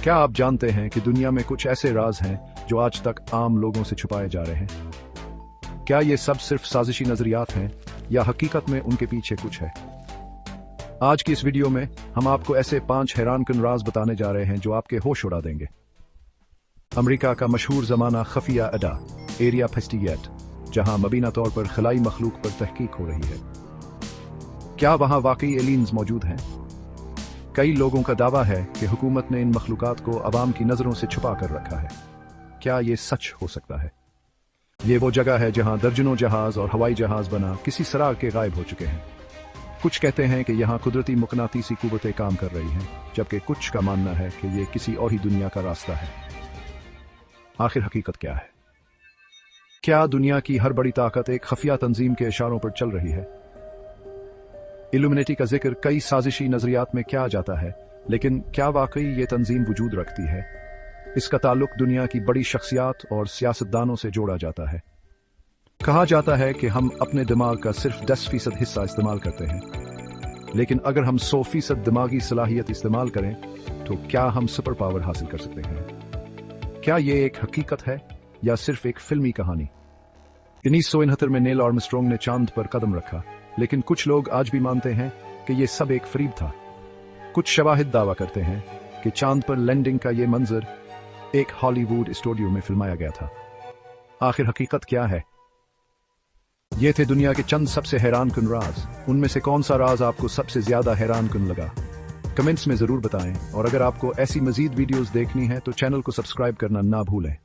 क्या आप जानते हैं कि दुनिया में कुछ ऐसे राज हैं जो आज तक आम लोगों से छुपाए जा रहे हैं? क्या ये सब सिर्फ साजिशी नजरियात हैं या हकीकत में उनके पीछे कुछ है? आज की इस वीडियो में हम आपको ऐसे 5 हैरानकुन राज बताने जा रहे हैं जो आपके होश उड़ा देंगे। अमेरिका का मशहूर जमाना खफिया अड्डा एरिया 58, जहां मुबीना तौर पर खलाई मखलूक पर तहकीक हो रही है। क्या वहां वाकई एलियंस मौजूद हैं? कई लोगों का दावा है कि हुकूमत ने इन मखलूकात को अवाम की नजरों से छुपा कर रखा है। क्या ये सच हो सकता है? ये वो जगह है जहां दर्जनों जहाज और हवाई जहाज बना किसी सराह के गायब हो चुके हैं। कुछ कहते हैं कि यहाँ कुदरती मुकनातीसी कुव्वतें काम कर रही हैं, जबकि कुछ का मानना है कि ये किसी और ही दुनिया का रास्ता है। आखिर हकीकत क्या है? क्या दुनिया की हर बड़ी ताकत एक खुफिया तंजीम के इशारों पर चल रही है? इल्यूमिनेटी का जिक्र कई साजिशी नजरियात में किया जाता है, लेकिन क्या वाकई ये तंजीम वजूद रखती है? इसका ताल्लुक दुनिया की बड़ी शख्सियात और सियासतदानों से जोड़ा जाता है। कहा जाता है कि हम अपने दिमाग का सिर्फ 10% हिस्सा इस्तेमाल करते हैं, लेकिन अगर हम 100% दिमागी सलाहियत इस्तेमाल करें तो क्या हम सुपर पावर हासिल कर सकते हैं? क्या ये एक हकीकत है या सिर्फ एक फिल्मी कहानी? 1969 में नील आर्मस्ट्रांग ने चांद पर कदम रखा, लेकिन कुछ लोग आज भी मानते हैं कि यह सब एक फरीब था। कुछ शवाहिद दावा करते हैं कि चांद पर लैंडिंग का यह मंजर एक हॉलीवुड स्टूडियो में फिल्माया गया था। आखिर हकीकत क्या है? ये थे दुनिया के चंद सबसे हैरानकुन राज। उनमें से कौन सा राज आपको सबसे ज्यादा हैरानकुन लगा? कमेंट्स में जरूर बताएं, और अगर आपको ऐसी मजीद वीडियोस देखनी है तो चैनल को सब्सक्राइब करना ना भूलें।